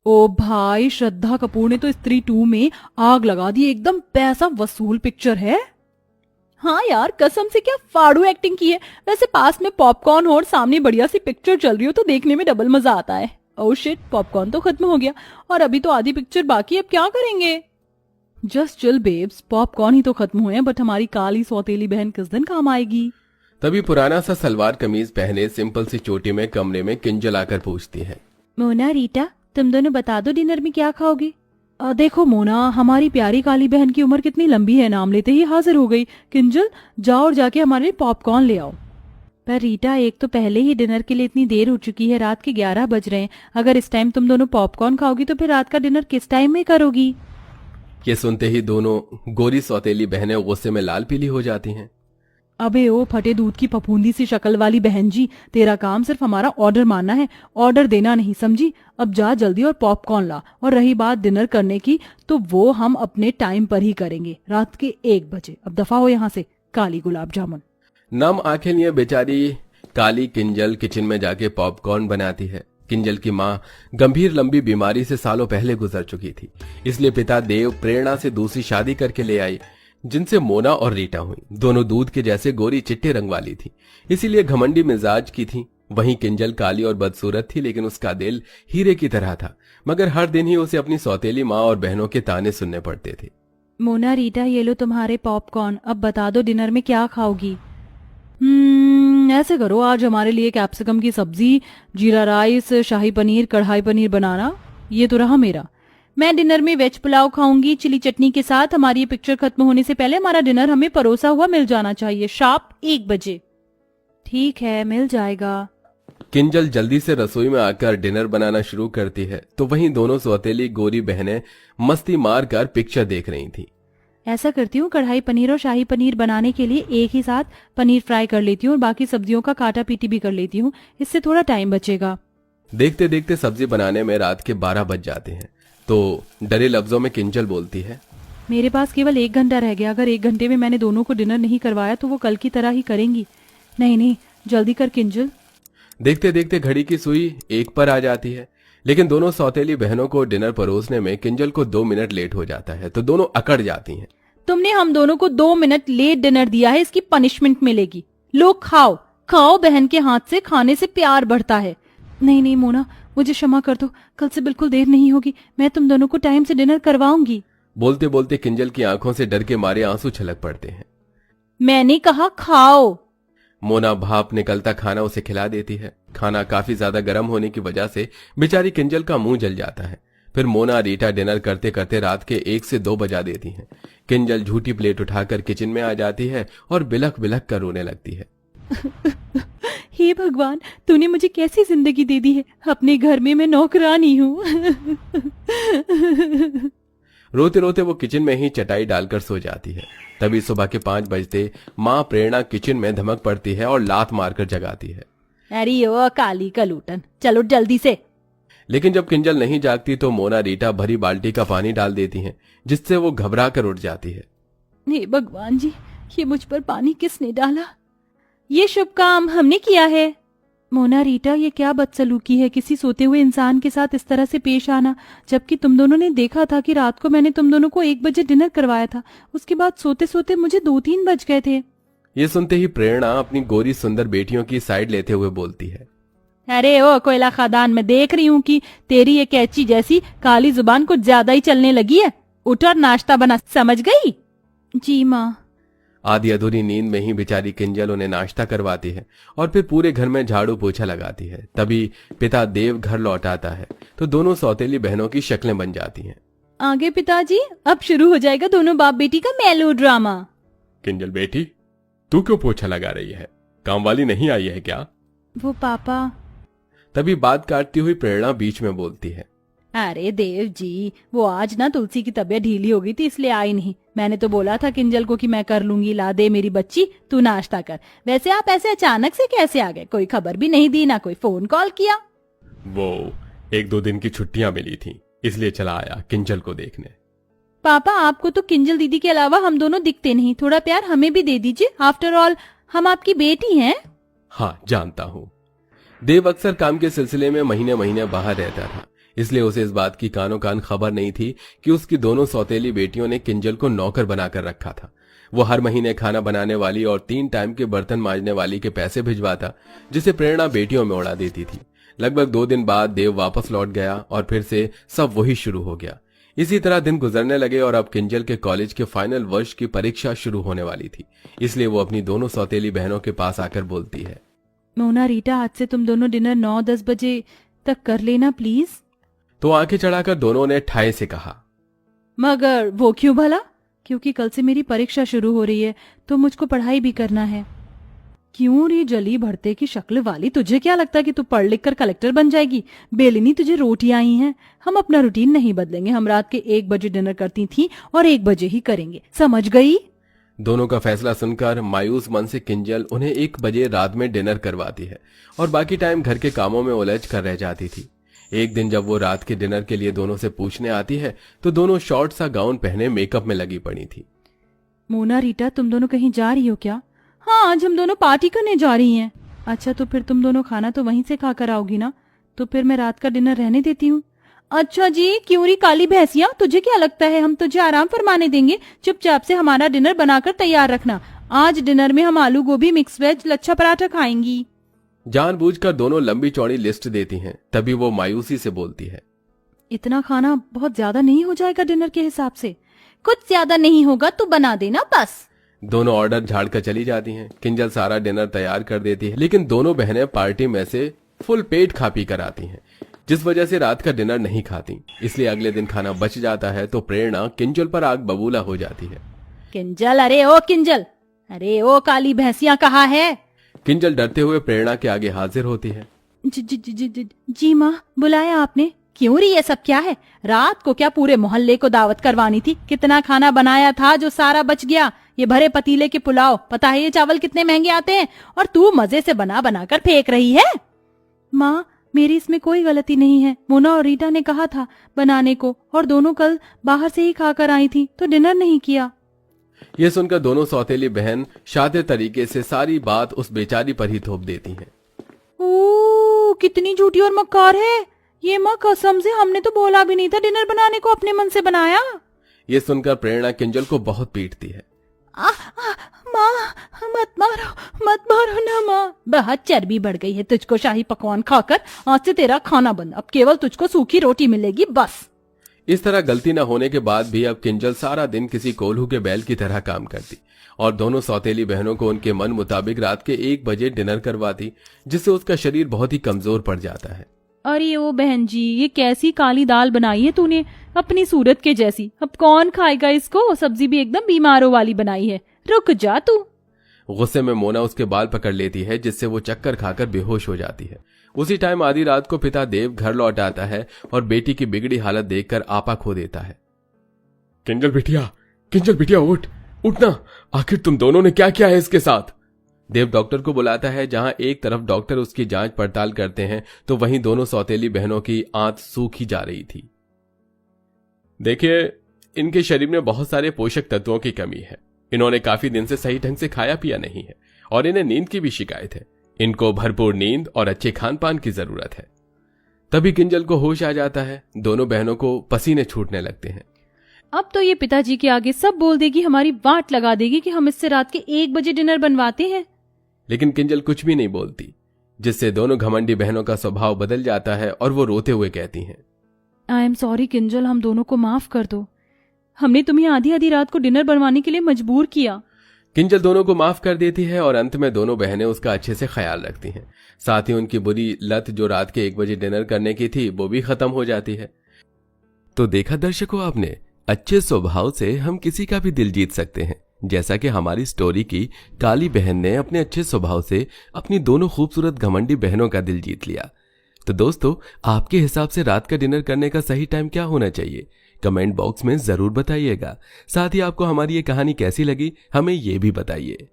ओ भाई, श्रद्धा कपूर ने तो स्त्री 2 में आग लगा दी, एकदम पैसा वसूल पिक्चर है। हाँ यार, कसम से क्या फाड़ू एक्टिंग की है। वैसे पास में पॉपकॉर्न हो और सामने बढ़िया सी पिक्चर चल रही हो तो देखने में डबल मजा आता है। ओह शिट, पॉपकॉर्न तो खत्म हो गया और अभी तो आधी पिक्चर बाकी, अब क्या करेंगे। जस्ट चिल बेब्स, पॉपकॉर्न ही तो खत्म हुए हैं, बट हमारी काली सौतेली बहन किस दिन काम आएगी। तभी पुराना सा सलवार कमीज पहने सिंपल सी चोटी में कमरे में किंजल आकर पूछती है, मोना रीटा, तुम दोनों बता दो डिनर में क्या खाओगे। देखो मोना, हमारी प्यारी काली बहन की उम्र कितनी लंबी है, नाम लेते ही हाजिर हो गई। किंजल, जाओ और जाके हमारे लिए पॉपकॉर्न ले आओ। पर रीटा, एक तो पहले ही डिनर के लिए इतनी देर हो चुकी है, रात के 11 बज रहे हैं। अगर इस टाइम तुम दोनों पॉपकॉर्न खाओगी तो फिर रात का डिनर किस टाइम में करोगी। ये सुनते ही दोनों गोरी सौतेली बहनें गुस्से में लाल पीली हो जाती हैं। अबे ओ फटे दूध की फफूंदी सी शक्ल वाली बहन जी, तेरा काम सिर्फ हमारा ऑर्डर मानना है, ऑर्डर देना नहीं, समझी। अब जा जल्दी और पॉपकॉर्न ला। और रही बात डिनर करने की, तो वो हम अपने टाइम पर ही करेंगे, रात के 1 बजे। अब दफा हो यहाँ से, काली गुलाब जामुन। नम आंखें लिए बेचारी काली किंजल किचन में जाके पॉपकॉर्न बनाती है। किंजल की माँ गंभीर लंबी बीमारी से सालों पहले गुजर चुकी थी, इसलिए पिता देव प्रेरणा से दूसरी शादी करके ले आई, जिनसे मोना और रीटा हुई। दोनों दूध के जैसे गोरी चिट्टे रंग वाली थी, इसीलिए घमंडी मिजाज की थी। वहीं किंजल काली और बदसूरत थी, लेकिन उसका दिल हीरे की तरह था। मगर हर दिन ही उसे अपनी सौतेली माँ और बहनों के ताने सुनने पड़ते थे। मोना रीटा, ये लो तुम्हारे पॉपकॉर्न, अब बता दो डिनर में क्या खाओगी। ऐसे करो, आज हमारे लिए कैप्सिकम की सब्जी, जीरा राइस, शाही पनीर, कढ़ाई पनीर बनाना। ये तो रहा मेरा। मैं डिनर में वेज पुलाव खाऊंगी चिली चटनी के साथ। हमारी ये पिक्चर खत्म होने से पहले हमारा डिनर हमें परोसा हुआ मिल जाना चाहिए, शार्प 1 बजे। ठीक है, मिल जाएगा। किंजल जल्दी से रसोई में आकर डिनर बनाना शुरू करती है, तो वहीं दोनों सौतेली गोरी बहनें मस्ती मारकर पिक्चर देख रही थीं। ऐसा करती हूँ, कढ़ाई पनीर और शाही पनीर बनाने के लिए एक ही साथ पनीर फ्राई कर लेती हूँ और बाकी सब्जियों का काटा पीटी भी कर लेती हूँ, इससे थोड़ा टाइम बचेगा। देखते देखते सब्जी बनाने में रात के 12 बज जाते हैं, तो डरे लफ्जों में किंजल बोलती है, मेरे पास केवल 1 घंटा रह गया। अगर 1 घंटे में मैंने दोनों को डिनर नहीं करवाया तो वो कल की तरह ही करेंगी। नहीं, जल्दी कर किंजल। देखते देखते घड़ी की सुई 1 पर आ जाती है, लेकिन दोनों सौतेली बहनों को डिनर परोसने में किंजल को 2 मिनट लेट हो जाता है, तो दोनों अकड़ जाती हैं। तुमने हम दोनों को 2 मिनट लेट डिनर दिया है, इसकी पनिशमेंट मिलेगी। लो खाओ खाओ, बहन के हाथ से खाने से प्यार बढ़ता है। नहीं मोना, मुझे क्षमा कर दो, कल से बिल्कुल देर नहीं होगी, मैं तुम दोनों को टाइम से डिनर करवाऊंगी। बोलते बोलते किंजल की आंखों से डर के मारे आंसू छलक पड़ते हैं। मैंने कहा खाओ। मोना भाप निकलता खाना उसे खिला देती है। खाना काफी ज्यादा गर्म होने की वजह से बेचारी किंजल का मुंह जल जाता है। फिर मोना रीटा डिनर करते करते रात के 1 से 2 बजा देती हैं। किंजल झूठी प्लेट उठाकर किचन में आ जाती है और बिलख बिलख कर रोने लगती है। हे भगवान, तूने मुझे कैसी जिंदगी दे दी है, अपने घर में मैं नौकरानी हूँ। रोते रोते वो किचन में ही चटाई डालकर सो जाती है। तभी सुबह के 5 बजते माँ प्रेरणा किचन में धमक पड़ती है और लात मारकर जगाती है। अरे ओ काली कलूटन, चलो जल्दी से। लेकिन जब किंजल नहीं जागती तो मोना रीटा भरी बाल्टी का पानी डाल देती हैं, जिससे वो घबरा कर उठ जाती है। हे भगवान जी, ये मुझ पर पानी किसने डाला? ये शुभ काम हमने किया है। मोना रीटा, ये क्या बदसलूकी है, किसी सोते हुए इंसान के साथ इस तरह से पेश आना, जबकि तुम दोनों ने देखा था कि रात को मैंने तुम दोनों को 1 बजे डिनर करवाया था। उसके बाद सोते सोते मुझे 2-3 बज गए थे। ये सुनते ही प्रेरणा अपनी गोरी सुंदर बेटियों की साइड लेते हुए बोलती है, अरे ओ कोयला खादान, मैं देख रही हूँ कि तेरी ये कैची जैसी काली जुबान कुछ ज्यादा ही चलने लगी है। उठ और नाश्ता बना, समझ गई? जी माँ। आधी अधूरी नींद में ही बेचारी किंजल उन्हें नाश्ता करवाती है और फिर पूरे घर में झाड़ू पोछा लगाती है। तभी पिता देव घर लौट आता है, तो दोनों सौतेली बहनों की शक्लें बन जाती हैं। आगे पिताजी, अब शुरू हो जाएगा दोनों बाप बेटी का मेलो ड्रामा। किंजल बेटी, तू क्यों पोछा लगा रही है? काम वाली नहीं आई है क्या? वो पापा। तभी बात काटती हुई प्रेरणा बीच में बोलती है, अरे देव जी, वो आज ना तुलसी की तबीयत ढीली हो गई थी, इसलिए आई नहीं। मैंने तो बोला था किंजल को कि मैं कर लूंगी, ला दे मेरी बच्ची, तू नाश्ता कर। वैसे आप ऐसे अचानक से कैसे आ गए? कोई खबर भी नहीं दी, ना कोई फोन कॉल किया। वो 1-2 दिन की छुट्टियां मिली थी, इसलिए चला आया किंजल को देखने। पापा, आपको तो किंजल दीदी के अलावा हम दोनों दिखते नहीं, थोड़ा प्यार हमें भी दे दीजिए। आफ्टर ऑल हम आपकी बेटी हैं। हाँ जानता हूँ। देव अक्सर काम के सिलसिले में महीने महीने बाहर रहता था, इसलिए उसे इस बात की कानों कान खबर नहीं थी कि उसकी दोनों सौतेली बेटियों ने किंजल को नौकर बनाकर रखा था। वो हर महीने खाना बनाने वाली और 3 टाइम के बर्तन मांजने वाली के पैसे भिजवाता, जिसे प्रेरणा बेटियों में उड़ा देती थी। लगभग 2 दिन बाद देव वापस लौट गया और फिर से सब वही शुरू हो गया। इसी तरह दिन गुजरने लगे और अब किंजल के कॉलेज के फाइनल वर्ष की परीक्षा शुरू होने वाली थी। इसलिए वो अपनी दोनों सौतेली बहनों के पास आकर बोलती है, मोना रीटा, आज से तुम दोनों डिनर 9-10 बजे तक कर लेना प्लीज। तो आंखें चढ़ाकर दोनों ने ठाए से कहा, मगर वो क्यों भला? क्योंकि कल से मेरी परीक्षा शुरू हो रही है तो मुझको पढ़ाई भी करना है। क्यों रे जली भरते की शक्ल वाली, तुझे क्या लगता कि तू पढ़ लिख कर कलेक्टर बन जाएगी? बेलिनी तुझे रोटियां आई हैं। हम अपना रूटीन नहीं बदलेंगे। हम रात के 1 बजे डिनर करती थी और 1 बजे ही करेंगे, समझ गई? दोनों का फैसला सुनकर मायूस मन से किंजल उन्हें 1 बजे रात में डिनर करवाती है और बाकी टाइम घर के कामों में उलझ कर रह जाती थी। एक दिन जब वो रात के डिनर के लिए दोनों से पूछने आती है तो दोनों शॉर्ट सा गाउन पहने मेकअप में लगी पड़ी थी। मोना रीटा, तुम दोनों कहीं जा रही हो क्या? हाँ, आज हम दोनों पार्टी करने जा रही हैं। अच्छा, तो फिर तुम दोनों खाना तो वहीं से खा कर आओगी ना? तो फिर मैं रात का डिनर रहने देती हूँ। अच्छा जी, क्यों री काली भैंसिया, तुझे क्या लगता है हम तुझे आराम फरमाने देंगे? चुपचाप से हमारा डिनर बनाकर तैयार रखना। आज डिनर में हम आलू गोभी, मिक्स वेज, लच्छा पराठा खाएंगी। जानबूझकर दोनों लंबी चौड़ी लिस्ट देती हैं। तभी वो मायूसी से बोलती है, इतना खाना बहुत ज्यादा नहीं हो जाएगा डिनर के हिसाब से? कुछ ज्यादा नहीं होगा, तू बना देना बस। दोनों ऑर्डर झाड़ कर चली जाती हैं। किंजल सारा डिनर तैयार कर देती है, लेकिन दोनों बहनें पार्टी में से फुल पेट खा पी कर आती हैं, जिस वजह से रात का डिनर नहीं खाती। इसलिए अगले दिन खाना बच जाता है तो प्रेरणा किंजल पर आग बबूला हो जाती है। किंजल, अरे ओ किंजल, अरे ओ काली भैंसिया कहाँ है? किंजल डरते हुए प्रेरणा के आगे हाजिर होती है। जी माँ, बुलाया आपने? क्यों री, ये सब क्या है? रात को क्या पूरे मोहल्ले को दावत करवानी थी? कितना खाना बनाया था जो सारा बच गया। ये भरे पतीले के पुलाव, पता है ये चावल कितने महंगे आते हैं? और तू मजे से बना बना कर फेंक रही है। माँ, मेरी इसमें कोई गलती नहीं है। मोना और रीटा ने कहा था बनाने को और दोनों कल बाहर से ही खाकर आई थी तो डिनर नहीं किया। ये सुनकर दोनों सौतेली बहन शातिर तरीके से सारी बात उस बेचारी पर ही थोप देती हैं। ओ, कितनी झूठी और मक्कार है ये। माँ कसम से हमने तो बोला भी नहीं था डिनर बनाने को, अपने मन से बनाया। ये सुनकर प्रेरणा किंजल को बहुत पीटती है। माँ, मत मारो ना माँ। बहुत चर्बी बढ़ गई है तुझको शाही पकवान खाकर। आज से तेरा खाना बंद, अब केवल तुझको सूखी रोटी मिलेगी बस। इस तरह गलती न होने के बाद भी अब किंजल सारा दिन किसी कोल्हू के बैल की तरह काम करती और दोनों सौतेली बहनों को उनके मन मुताबिक रात के 1 बजे डिनर करवाती, जिससे उसका शरीर बहुत ही कमजोर पड़ जाता है। अरे ओ बहन जी, ये कैसी काली दाल बनाई है तूने, अपनी सूरत के जैसी। अब कौन खाएगा इसको? सब्जी भी एकदम बीमारों वाली बनाई है। रुक जा तू। गुस्से में मोना उसके बाल पकड़ लेती है, जिससे वो चक्कर खाकर बेहोश हो जाती है। उसी टाइम आधी रात को पिता देव घर लौट आता है और बेटी की बिगड़ी हालत देखकर आपा खो देता है। किंजल बिटिया उठना, आखिर तुम दोनों ने क्या किया है इसके साथ? देव डॉक्टर को बुलाता है। जहां एक तरफ डॉक्टर उसकी जांच पड़ताल करते हैं तो वहीं दोनों सौतेली बहनों की आंत सूखी जा रही थी। देखिए, इनके शरीर में बहुत सारे पोषक तत्वों की कमी है। इन्होंने काफी दिन से सही ढंग से खाया पिया नहीं है और इन्हें नींद की भी शिकायत है। इनको भरपूर नींद और अच्छे खान पान की जरूरत है। तभी किंजल को होश आ जाता है। दोनों बहनों को पसीने छूटने लगते हैं। अब तो ये पिताजी के आगे सब बोल देगी, हमारी वाट लगा देगी कि हम इससे रात के 1 बजे डिनर बनवाते हैं। लेकिन किंजल कुछ भी नहीं बोलती, जिससे दोनों घमंडी बहनों का स्वभाव बदल जाता है और वो रोते हुए कहती हैं, आई एम सॉरी किंजल, हम दोनों को माफ कर दो। हमने तुम्हें आधी आधी रात को डिनर बनवाने के लिए मजबूर किया। किंजल दोनों को माफ कर देती है और अंत में दोनों बहनें उसका अच्छे से ख्याल रखती हैं। साथ ही उनकी बुरी लत जो रात के 1 बजे डिनर करने की थी वो भी खत्म हो जाती है। तो देखा दर्शकों आपने, अच्छे स्वभाव से हम किसी का भी दिल जीत सकते हैं, जैसा कि हमारी स्टोरी की काली बहन ने अपने अच्छे स्वभाव से अपनी दोनों खूबसूरत घमंडी बहनों का दिल जीत लिया। तो दोस्तों, आपके हिसाब से रात का डिनर करने का सही टाइम क्या होना चाहिए? कमेंट बॉक्स में जरूर बताइएगा। साथ ही आपको हमारी ये कहानी कैसी लगी हमें ये भी बताइए।